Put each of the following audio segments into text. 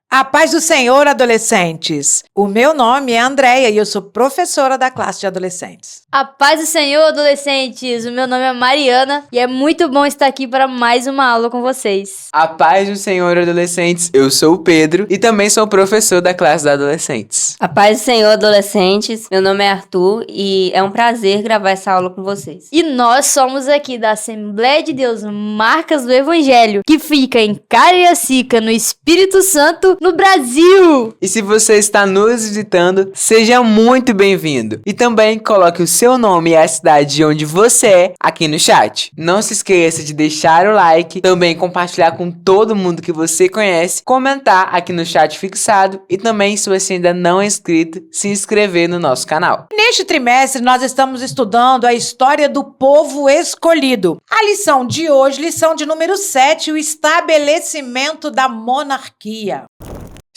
A paz do Senhor, adolescentes! O meu nome é Andréia e eu sou professora da classe de adolescentes. A paz do Senhor, adolescentes! O meu nome é Mariana e é muito bom estar aqui para mais uma aula com vocês. A paz do Senhor, adolescentes! Eu sou o Pedro e também sou professor da classe de adolescentes. A paz do Senhor, adolescentes! Meu nome é Arthur e é um prazer gravar essa aula com vocês. E nós somos aqui da Assembleia de Deus Marcas do Evangelho, que fica em Cariacica, no Espírito Santo, no Brasil! E se você está nos visitando, seja muito bem-vindo. E também coloque o seu nome e a cidade de onde você é aqui no chat. Não se esqueça de deixar o like, também compartilhar com todo mundo que você conhece, comentar aqui no chat fixado e também, se você ainda não é inscrito, se inscrever no nosso canal. Neste trimestre, nós estamos estudando a história do povo escolhido. A lição de hoje, lição de número 7, o estabelecimento da monarquia.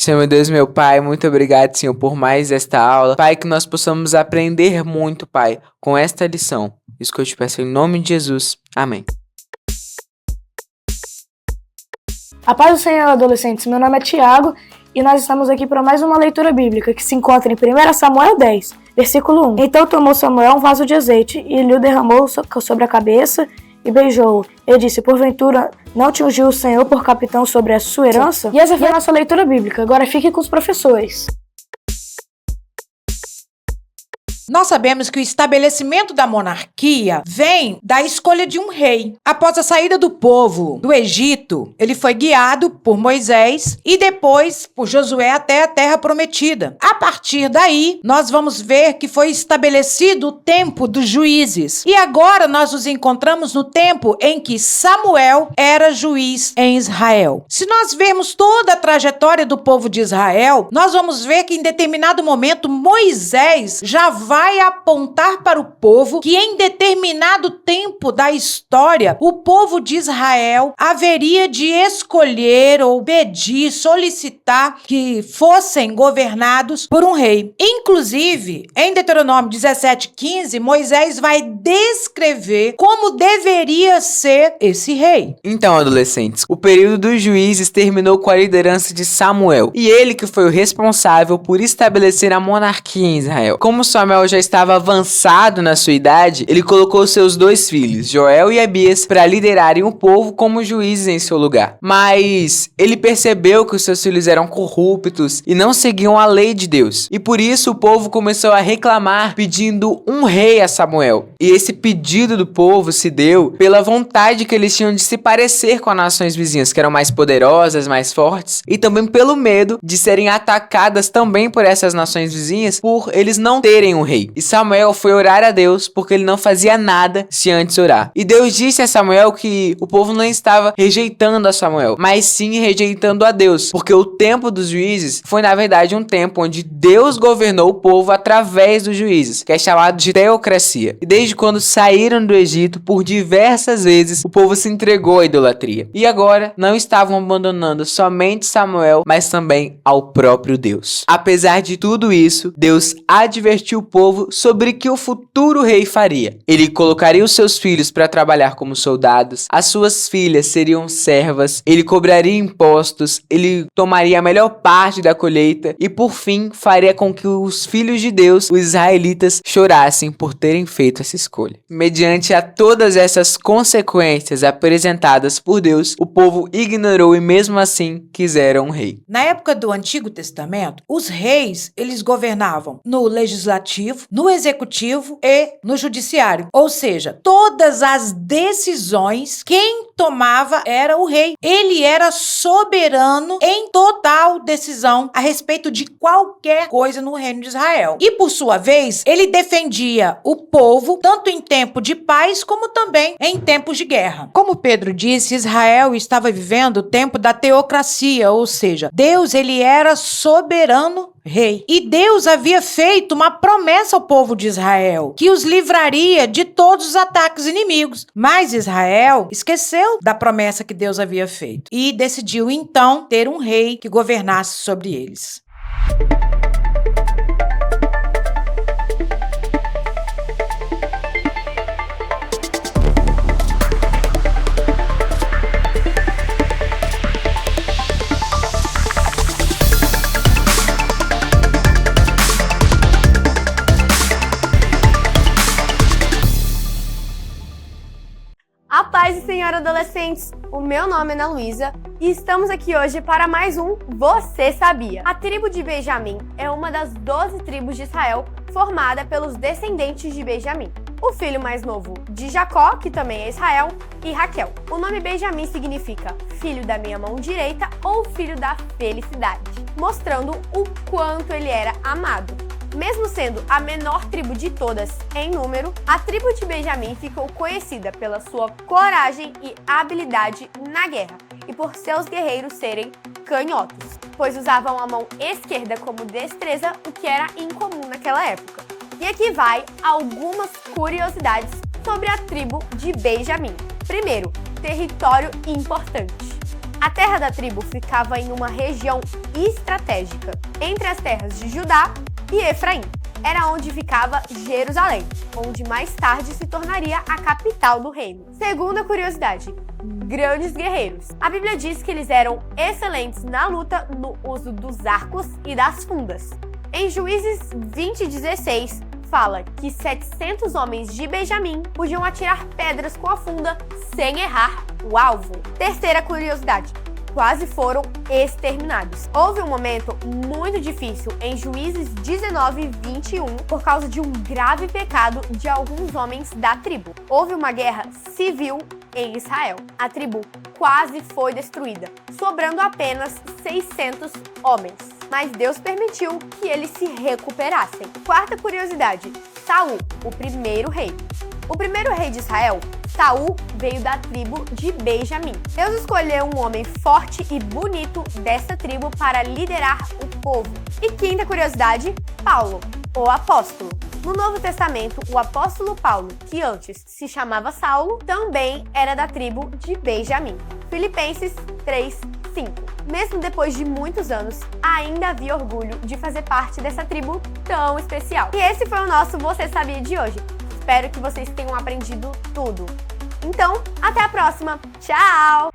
Senhor Deus, meu Pai, muito obrigado, Senhor, por mais esta aula. Pai, que nós possamos aprender muito, Pai, com esta lição. Isso que eu te peço em nome de Jesus. Amém. A paz do Senhor, adolescentes. Meu nome é Tiago e nós estamos aqui para mais uma leitura bíblica que se encontra em 1 Samuel 10, versículo 1. Então tomou Samuel um vaso de azeite e lhe o derramou sobre a cabeça e beijou-o. Ele disse: porventura não te ungiu o Senhor por capitão sobre a sua herança? E essa foi a nossa leitura bíblica. Agora fique com os professores. Nós sabemos que o estabelecimento da monarquia vem da escolha de um rei. Após a saída do povo do Egito, ele foi guiado por Moisés e depois por Josué até a terra prometida. A partir daí, nós vamos ver que foi estabelecido o tempo dos juízes. E agora nós nos encontramos no tempo em que Samuel era juiz em Israel. Se nós vermos toda a trajetória do povo de Israel, nós vamos ver que em determinado momento Moisés já vai apontar para o povo que em determinado tempo da história, o povo de Israel haveria de escolher ou pedir, solicitar que fossem governados por um rei. Inclusive, em Deuteronômio 17:15, Moisés vai descrever como deveria ser esse rei. Então, adolescentes, o período dos juízes terminou com a liderança de Samuel, e ele que foi o responsável por estabelecer a monarquia em Israel. Como Samuel já estava avançado na sua idade, ele colocou seus dois filhos, Joel e Abias, para liderarem o povo como juízes em seu lugar. Mas ele percebeu que os seus filhos eram corruptos e não seguiam a lei de Deus. E por isso o povo começou a reclamar, pedindo um rei a Samuel. E esse pedido do povo se deu pela vontade que eles tinham de se parecer com as nações vizinhas, que eram mais poderosas, mais fortes, e também pelo medo de serem atacadas também por essas nações vizinhas por eles não terem um rei. E Samuel foi orar a Deus porque ele não fazia nada se antes orar. E Deus disse a Samuel que o povo não estava rejeitando a Samuel, mas sim rejeitando a Deus, porque o tempo dos juízes foi na verdade um tempo onde Deus governou o povo através dos juízes, que é chamado de teocracia. E desde quando saíram do Egito, por diversas vezes o povo se entregou à idolatria. E agora não estavam abandonando somente Samuel, mas também ao próprio Deus. Apesar de tudo isso, Deus advertiu o povo sobre que o futuro rei faria. Ele colocaria os seus filhos para trabalhar como soldados, as suas filhas seriam servas, ele cobraria impostos, ele tomaria a melhor parte da colheita e, por fim, faria com que os filhos de Deus, os israelitas, chorassem por terem feito essa escolha. Mediante a todas essas consequências apresentadas por Deus, o povo ignorou e mesmo assim quiseram um rei. Na época do Antigo Testamento, os reis, eles governavam no legislativo, no executivo e no judiciário. Ou seja, todas as decisões, quem tomava era o rei. Ele era soberano em total decisão a respeito de qualquer coisa no reino de Israel. E, por sua vez, ele defendia o povo tanto em tempo de paz como também em tempos de guerra. Como Pedro disse, Israel estava vivendo o tempo da teocracia, ou seja, Deus ele era soberano rei. E Deus havia feito uma promessa ao povo de Israel, que os livraria de todos os ataques inimigos. Mas Israel esqueceu da promessa que Deus havia feito e decidiu então ter um rei que governasse sobre eles. A paz do Senhor, adolescentes! O meu nome é Ana Luísa e estamos aqui hoje para mais um Você Sabia? A tribo de Benjamim é uma das 12 tribos de Israel formada pelos descendentes de Benjamim. O filho mais novo de Jacó, que também é Israel, e Raquel. O nome Benjamim significa filho da minha mão direita ou filho da felicidade, mostrando o quanto ele era amado. Mesmo sendo a menor tribo de todas em número, a tribo de Benjamim ficou conhecida pela sua coragem e habilidade na guerra e por seus guerreiros serem canhotos, pois usavam a mão esquerda como destreza, o que era incomum naquela época. E aqui vai algumas curiosidades sobre a tribo de Benjamim. Primeiro, território importante. A terra da tribo ficava em uma região estratégica entre as terras de Judá e Efraim. Era onde ficava Jerusalém, onde mais tarde se tornaria a capital do reino. Segunda curiosidade, grandes guerreiros. A Bíblia diz que eles eram excelentes na luta no uso dos arcos e das fundas. Em Juízes 20:16, fala que 700 homens de Benjamim podiam atirar pedras com a funda sem errar o alvo. Terceira curiosidade, quase foram exterminados. Houve um momento muito difícil em Juízes 19:21 por causa de um grave pecado de alguns homens da tribo. Houve uma guerra civil em Israel. A tribo quase foi destruída, sobrando apenas 600 homens. Mas Deus permitiu que eles se recuperassem. Quarta curiosidade, Saul, o primeiro rei. O primeiro rei de Israel, Saul, veio da tribo de Benjamim. Deus escolheu um homem forte e bonito dessa tribo para liderar o povo. E quinta curiosidade, Paulo, o apóstolo. No Novo Testamento, o apóstolo Paulo, que antes se chamava Saulo, também era da tribo de Benjamim. Filipenses 3:5. Mesmo depois de muitos anos, ainda havia orgulho de fazer parte dessa tribo tão especial. E esse foi o nosso Você Sabia de hoje. Espero que vocês tenham aprendido tudo. Então, até a próxima. Tchau!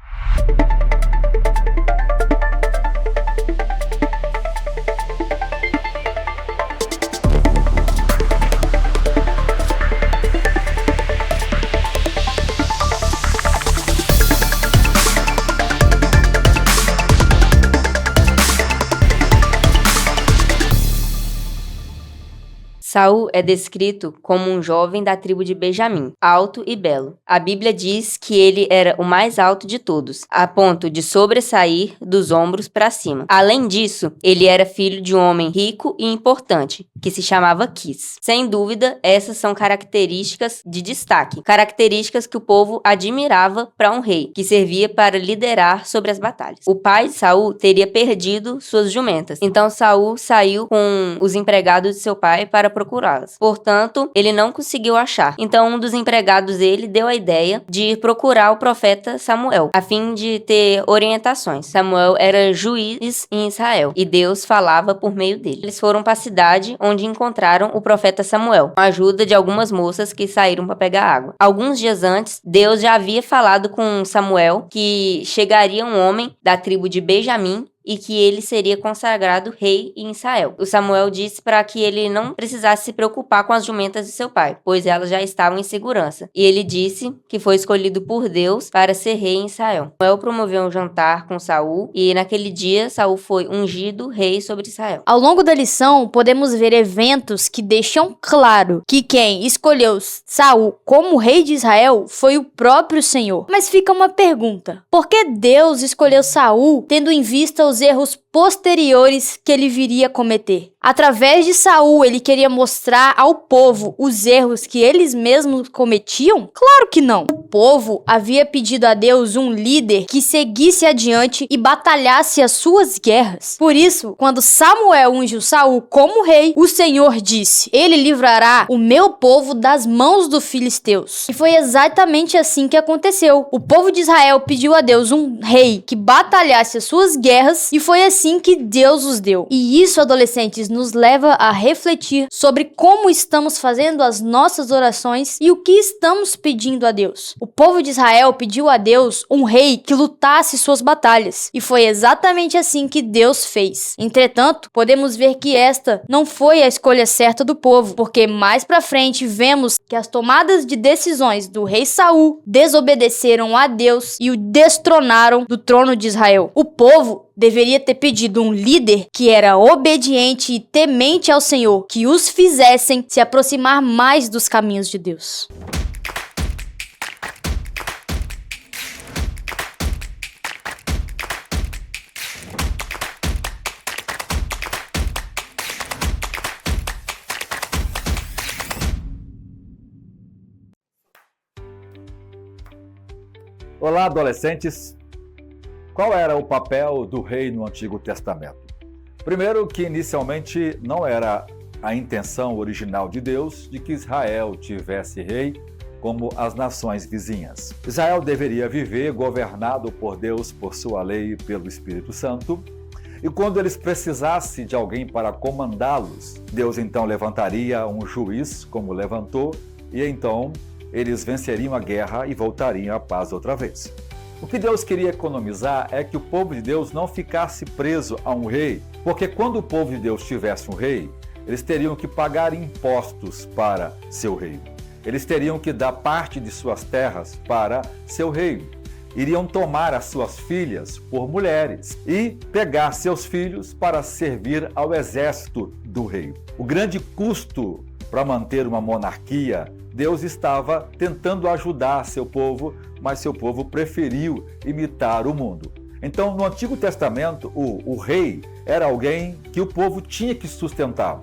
Saul é descrito como um jovem da tribo de Benjamim, alto e belo. A Bíblia diz que ele era o mais alto de todos, a ponto de sobressair dos ombros para cima. Além disso, ele era filho de um homem rico e importante, que se chamava Quis. Sem dúvida, essas são características de destaque, características que o povo admirava para um rei, que servia para liderar sobre as batalhas. O pai de Saul teria perdido suas jumentas, então Saul saiu com os empregados de seu pai para procurá-las. Portanto, ele não conseguiu achar. Então, um dos empregados dele deu a ideia de procurar o profeta Samuel, a fim de ter orientações. Samuel era juiz em Israel e Deus falava por meio dele. Eles foram para a cidade onde encontraram o profeta Samuel, com a ajuda de algumas moças que saíram para pegar água. Alguns dias antes, Deus já havia falado com Samuel que chegaria um homem da tribo de Benjamim e que ele seria consagrado rei em Israel. O Samuel disse para que ele não precisasse se preocupar com as jumentas de seu pai, pois elas já estavam em segurança. E ele disse que foi escolhido por Deus para ser rei em Israel. Samuel promoveu um jantar com Saul e naquele dia Saul foi ungido rei sobre Israel. Ao longo da lição, podemos ver eventos que deixam claro que quem escolheu Saul como rei de Israel foi o próprio Senhor. Mas fica uma pergunta: por que Deus escolheu Saul tendo em vista os erros posteriores que ele viria a cometer? Através de Saul, ele queria mostrar ao povo os erros que eles mesmos cometiam? Claro que não. O povo havia pedido a Deus um líder que seguisse adiante e batalhasse as suas guerras. Por isso, quando Samuel ungiu Saul como rei, o Senhor disse: ele livrará o meu povo das mãos dos filisteus. E foi exatamente assim que aconteceu. O povo de Israel pediu a Deus um rei que batalhasse as suas guerras e foi assim que Deus os deu. E isso, adolescentes, nos leva a refletir sobre como estamos fazendo as nossas orações e o que estamos pedindo a Deus. O povo de Israel pediu a Deus um rei que lutasse suas batalhas, e foi exatamente assim que Deus fez. Entretanto, podemos ver que esta não foi a escolha certa do povo, porque mais pra frente vemos que as tomadas de decisões do rei Saul desobedeceram a Deus e o destronaram do trono de Israel. O povo deveria ter pedido um líder que era obediente e temente ao Senhor, que os fizessem se aproximar mais dos caminhos de Deus. Olá, adolescentes! Qual era o papel do rei no Antigo Testamento? Primeiro, que inicialmente não era a intenção original de Deus de que Israel tivesse rei como as nações vizinhas. Israel deveria viver governado por Deus, por sua lei e pelo Espírito Santo. E quando eles precisassem de alguém para comandá-los, Deus então levantaria um juiz, como levantou, e então eles venceriam a guerra e voltariam à paz outra vez. O que Deus queria economizar é que o povo de Deus não ficasse preso a um rei, porque quando o povo de Deus tivesse um rei, eles teriam que pagar impostos para seu rei. Eles teriam que dar parte de suas terras para seu rei. Iriam tomar as suas filhas por mulheres e pegar seus filhos para servir ao exército do rei. O grande custo para manter uma monarquia, Deus estava tentando ajudar seu povo, mas seu povo preferiu imitar o mundo. Então, no Antigo Testamento, o rei era alguém que o povo tinha que sustentar.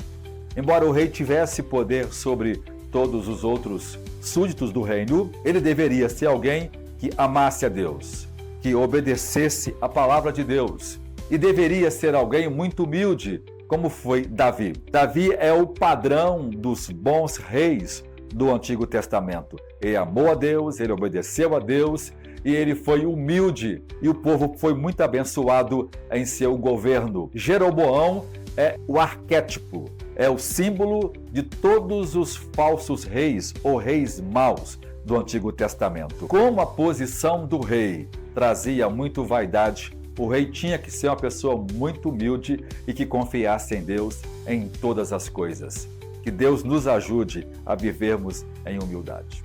Embora o rei tivesse poder sobre todos os outros súditos do reino, ele deveria ser alguém que amasse a Deus, que obedecesse a palavra de Deus, e deveria ser alguém muito humilde, como foi Davi. Davi é o padrão dos bons reis do Antigo Testamento. Ele amou a Deus, ele obedeceu a Deus e ele foi humilde, e o povo foi muito abençoado em seu governo. Jeroboão é o arquétipo, é o símbolo de todos os falsos reis ou reis maus do Antigo Testamento. Como a posição do rei trazia muito vaidade, o rei tinha que ser uma pessoa muito humilde e que confiasse em Deus em todas as coisas. Que Deus nos ajude a vivermos em humildade.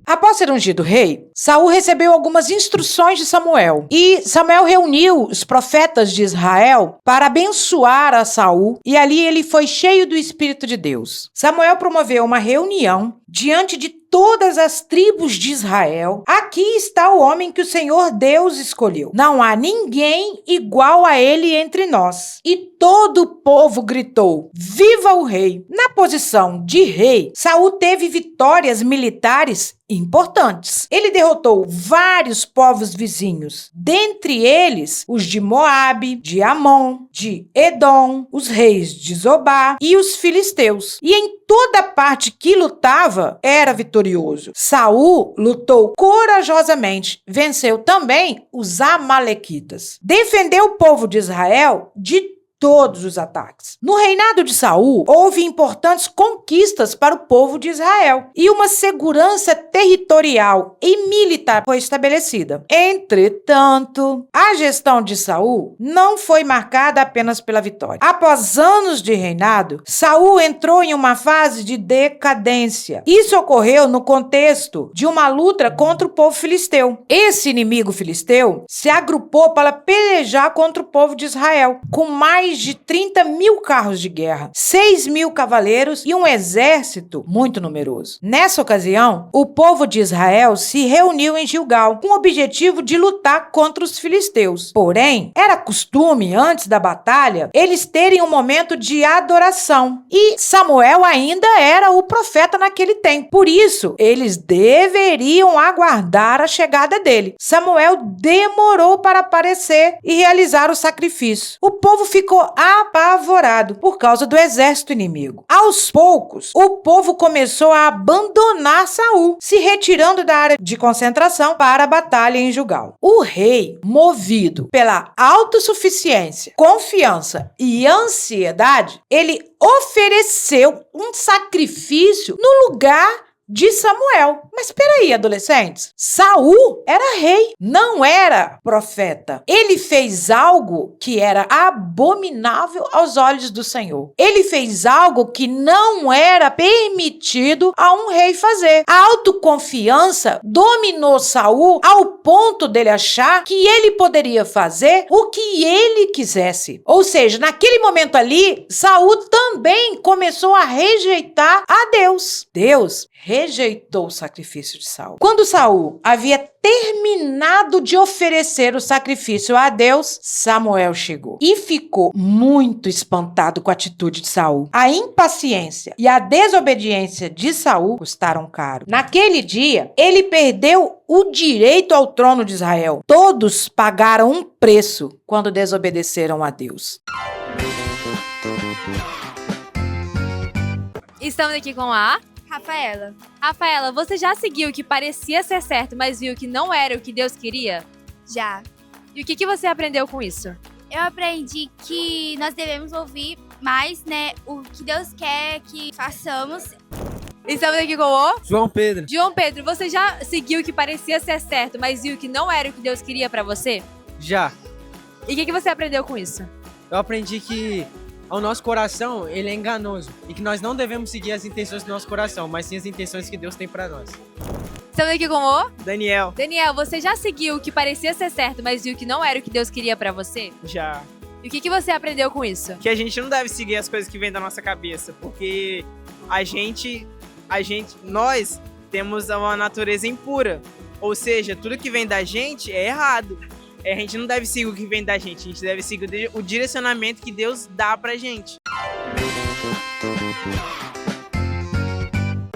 Após ser ungido rei, Saul recebeu algumas instruções de Samuel. E Samuel reuniu os profetas de Israel para abençoar a Saul, e ali ele foi cheio do Espírito de Deus. Samuel promoveu uma reunião diante de todas as tribos de Israel. Aqui está o homem que o Senhor Deus escolheu. Não há ninguém igual a ele entre nós. E todo o povo gritou: viva o rei! Na posição de rei, Saul teve vitórias militares importantes. Ele derrotou vários povos vizinhos, dentre eles os de Moabe, de Amon, de Edom, os reis de Zobá e os filisteus. E em toda parte que lutava, era vitorioso. Saul lutou corajosamente, venceu também os amalequitas. Defendeu o povo de Israel de todos os ataques. No reinado de Saul, houve importantes conquistas para o povo de Israel e uma segurança territorial e militar foi estabelecida. Entretanto, a gestão de Saul não foi marcada apenas pela vitória. Após anos de reinado, Saul entrou em uma fase de decadência. Isso ocorreu no contexto de uma luta contra o povo filisteu. Esse inimigo filisteu se agrupou para pelejar contra o povo de Israel, com mais de 30 mil carros de guerra, 6 mil cavaleiros e um exército muito numeroso. Nessa ocasião, o povo de Israel se reuniu em Gilgal com o objetivo de lutar contra os filisteus. Porém, era costume, antes da batalha, eles terem um momento de adoração. E Samuel ainda era o profeta naquele tempo. Por isso, eles deveriam aguardar a chegada dele. Samuel demorou para aparecer e realizar o sacrifício. O povo ficou ficou apavorado por causa do exército inimigo. Aos poucos, o povo começou a abandonar Saul, se retirando da área de concentração para a batalha em Gilgal. O rei, movido pela autossuficiência, confiança e ansiedade, ele ofereceu um sacrifício no lugar de Samuel. Mas peraí, adolescentes, Saul era rei, não era profeta. Ele fez algo que era abominável aos olhos do Senhor. Ele fez algo que não era permitido a um rei fazer. A autoconfiança dominou Saul ao ponto dele achar que ele poderia fazer o que ele quisesse. Ou seja, naquele momento ali, Saul também começou a rejeitar a Deus. Deus rejeitou o sacrifício de Saul. Quando Saul havia terminado de oferecer o sacrifício a Deus, Samuel chegou e ficou muito espantado com a atitude de Saul. A impaciência e a desobediência de Saul custaram caro. Naquele dia, ele perdeu o direito ao trono de Israel. Todos pagaram um preço quando desobedeceram a Deus. Estamos aqui com a Rafaela. Rafaela. Você já seguiu o que parecia ser certo, mas viu que não era o que Deus queria? Já. E o que você aprendeu com isso? Eu aprendi que nós devemos ouvir mais, o que Deus quer que façamos. Estamos aqui com o João Pedro. João Pedro. Você já seguiu o que parecia ser certo, mas viu que não era o que Deus queria pra você? Já. E o que você aprendeu com isso? Eu aprendi que o nosso coração, ele é enganoso. E que nós não devemos seguir as intenções do nosso coração, mas sim as intenções que Deus tem pra nós. Estamos aqui com o Daniel. Daniel, você já seguiu o que parecia ser certo, mas viu que não era o que Deus queria pra você? Já. E o que você aprendeu com isso? Que a gente não deve seguir as coisas que vêm da nossa cabeça, porque nós temos uma natureza impura. Ou seja, tudo que vem da gente é errado. A gente não deve seguir o que vem da gente, a gente deve seguir o direcionamento que Deus dá pra gente.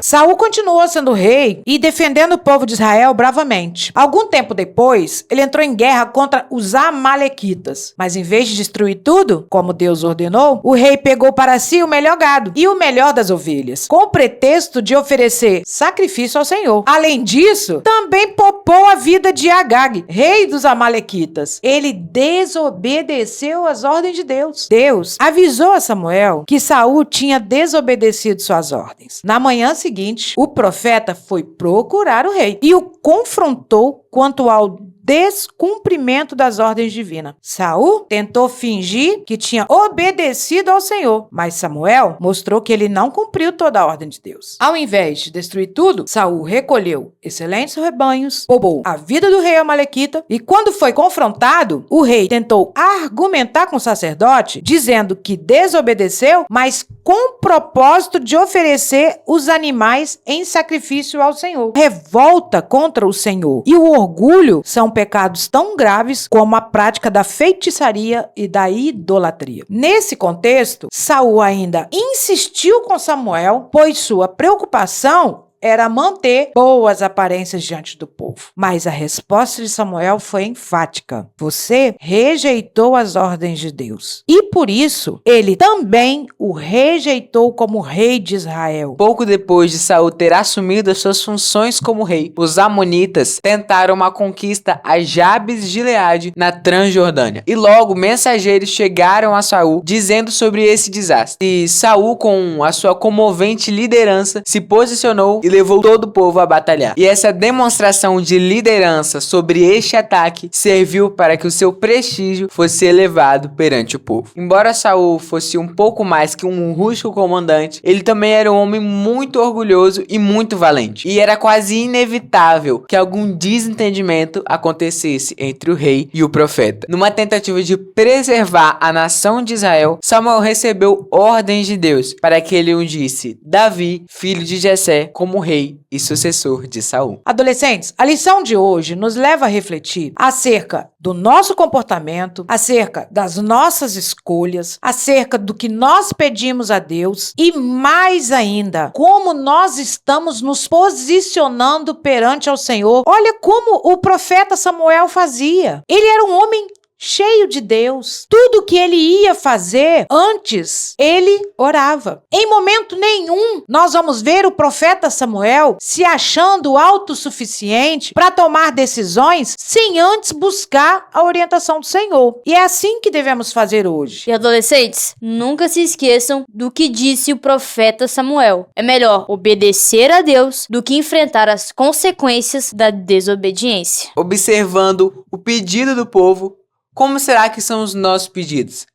Saul continuou sendo rei e defendendo o povo de Israel bravamente. Algum tempo depois, ele entrou em guerra contra os amalequitas. Mas em vez de destruir tudo, como Deus ordenou, o rei pegou para si o melhor gado e o melhor das ovelhas, com o pretexto de oferecer sacrifício ao Senhor. Além disso, também poupou a vida de Agag, rei dos amalequitas. Ele desobedeceu às ordens de Deus. Deus avisou a Samuel que Saul tinha desobedecido suas ordens. Na manhã seguinte, o profeta foi procurar o rei e o confrontou quanto ao descumprimento das ordens divinas. Saul tentou fingir que tinha obedecido ao Senhor, mas Samuel mostrou que ele não cumpriu toda a ordem de Deus. Ao invés de destruir tudo, Saul recolheu excelentes rebanhos, poupou a vida do rei amalequita e quando foi confrontado, o rei tentou argumentar com o sacerdote, dizendo que desobedeceu, mas com o propósito de oferecer os animais em sacrifício ao Senhor. Revolta contra o Senhor e o orgulho são pecados tão graves como a prática da feitiçaria e da idolatria. Nesse contexto, Saul ainda insistiu com Samuel, pois sua preocupação era manter boas aparências diante do povo. Mas a resposta de Samuel foi enfática. Você rejeitou as ordens de Deus. E por isso, ele também o rejeitou como rei de Israel. Pouco depois de Saul ter assumido as suas funções como rei, os amonitas tentaram uma conquista a Jabes de Gileade, na Transjordânia. E logo mensageiros chegaram a Saul dizendo sobre esse desastre. E Saul, com a sua comovente liderança, se posicionou e levou todo o povo a batalhar. E essa demonstração de liderança sobre este ataque serviu para que o seu prestígio fosse elevado perante o povo. Embora Saul fosse um pouco mais que um rústico comandante, ele também era um homem muito orgulhoso e muito valente. E era quase inevitável que algum desentendimento acontecesse entre o rei e o profeta. Numa tentativa de preservar a nação de Israel, Samuel recebeu ordens de Deus para que ele ungisse Davi, filho de Jessé, como rei e sucessor de Saul. Adolescentes, a lição de hoje nos leva a refletir acerca do nosso comportamento, acerca das nossas escolhas, acerca do que nós pedimos a Deus e, mais ainda, como nós estamos nos posicionando perante ao Senhor. Olha como o profeta Samuel fazia. Ele era um homem cheio de Deus. Tudo que ele ia fazer antes, ele orava. Em momento nenhum, nós vamos ver o profeta Samuel se achando autossuficiente para tomar decisões sem antes buscar a orientação do Senhor. E é assim que devemos fazer hoje. E adolescentes, nunca se esqueçam do que disse o profeta Samuel. É melhor obedecer a Deus do que enfrentar as consequências da desobediência. Observando o pedido do povo, como será que são os nossos pedidos?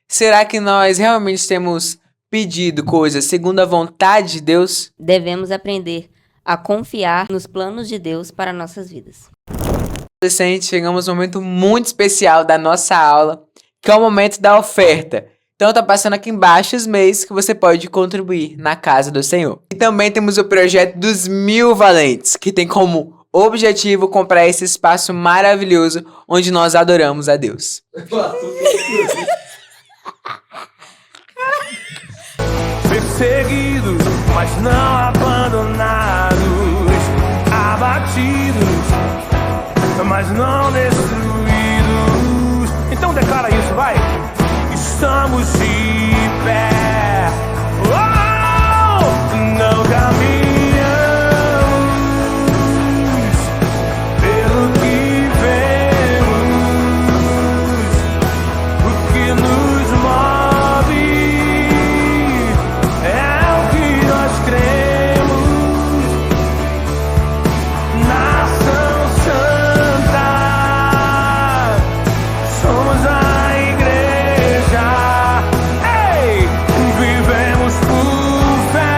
Será que nós realmente temos pedido coisas segundo a vontade de Deus? Devemos aprender a confiar nos planos de Deus para nossas vidas. Adolescente, chegamos a um momento muito especial da nossa aula, que é o momento da oferta. Então tá passando aqui embaixo os meios que você pode contribuir na casa do Senhor. E também temos o projeto dos 1000 Valentes, que tem como objetivo comprar esse espaço maravilhoso onde nós adoramos a Deus. Perseguidos, mas não abandonados, abatidos, mas não destruídos. Então declara isso, vai! Estamos de pé, oh, não caminhamos pelo que vemos, o que nos move é o que nós cremos. Nação Santa, somos a igreja. Ei, vivemos por fé,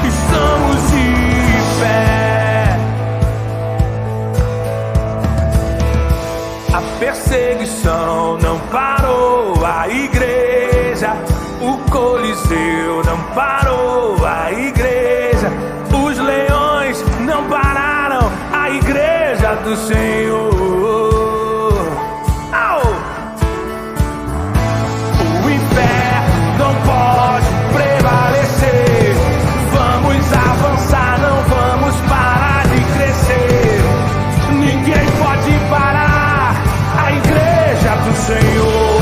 estamos de pé. A perseguição não parou a igreja, o Coliseu não parou a igreja, os leões não pararam a igreja do Senhor. Au! O inferno não pode prevalecer. Vamos avançar, não vamos parar de crescer. Ninguém pode parar a igreja do Senhor.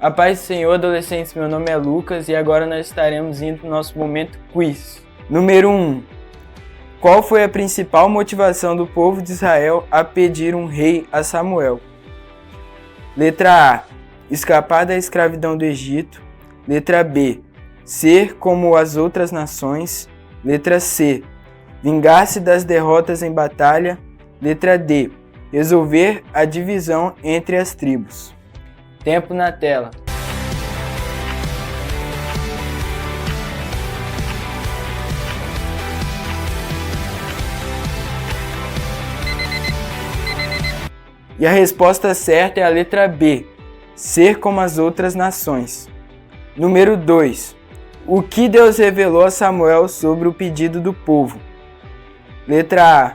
A paz do Senhor, adolescentes, meu nome é Lucas e agora nós estaremos indo no nosso momento quiz. Número 1. Qual foi a principal motivação do povo de Israel a pedir um rei a Samuel? Letra A. Escapar da escravidão do Egito. Letra B. Ser como as outras nações. Letra C. Vingar-se das derrotas em batalha. Letra D. Resolver a divisão entre as tribos. Tempo na tela. E a resposta certa é a letra B. Ser como as outras nações. Número 2. O que Deus revelou a Samuel sobre o pedido do povo? Letra A.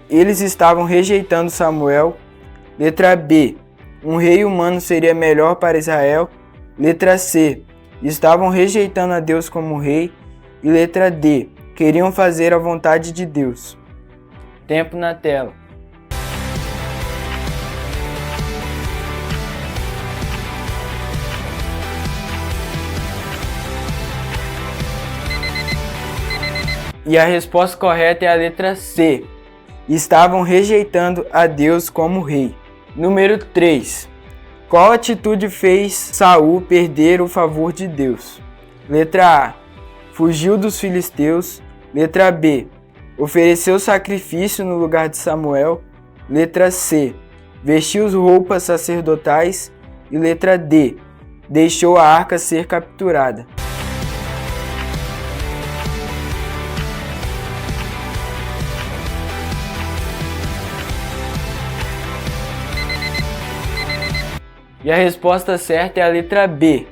Eles estavam rejeitando Samuel. Letra B. Um rei humano seria melhor para Israel. Letra C. Estavam rejeitando a Deus como rei. E letra D. Queriam fazer a vontade de Deus. Tempo na tela. E a resposta correta é a letra C. Estavam rejeitando a Deus como rei. Número 3. Qual atitude fez Saul perder o favor de Deus? Letra A. Fugiu dos filisteus. Letra B. Ofereceu sacrifício no lugar de Samuel. Letra C. Vestiu roupas sacerdotais. E letra D. Deixou a arca ser capturada. E a resposta certa é a letra B.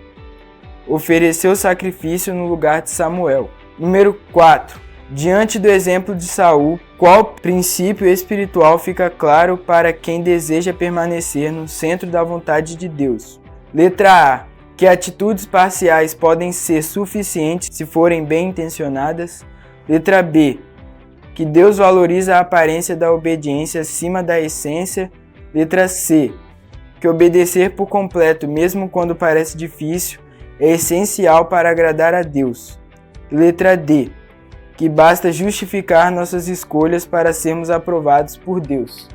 Ofereceu sacrifício no lugar de Samuel. Número 4. Diante do exemplo de Saul, Qual princípio espiritual fica claro para quem deseja permanecer no centro da vontade de Deus? Letra A. Que atitudes parciais podem ser suficientes se forem bem intencionadas. Letra B. Que Deus valoriza a aparência da obediência acima da essência. Letra C. Que obedecer por completo, mesmo quando parece difícil, é essencial para agradar a Deus. Letra D. Que basta justificar nossas escolhas para sermos aprovados por Deus.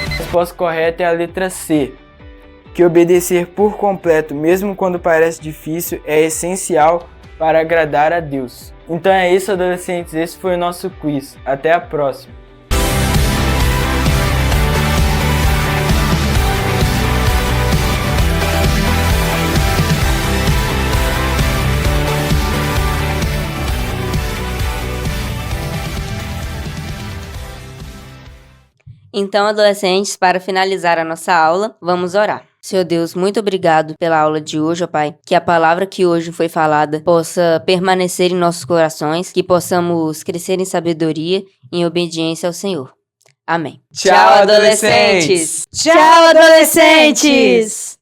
A resposta correta é a letra C. Que obedecer por completo, mesmo quando parece difícil, é essencial para agradar a Deus. Então é isso, adolescentes. Esse foi o nosso quiz. Até a próxima. Então, adolescentes, para finalizar a nossa aula, vamos orar. Senhor Deus, muito obrigado pela aula de hoje, ó Pai. Que a palavra que hoje foi falada possa permanecer em nossos corações, que possamos crescer em sabedoria e em obediência ao Senhor. Amém. Tchau, adolescentes! Tchau, adolescentes!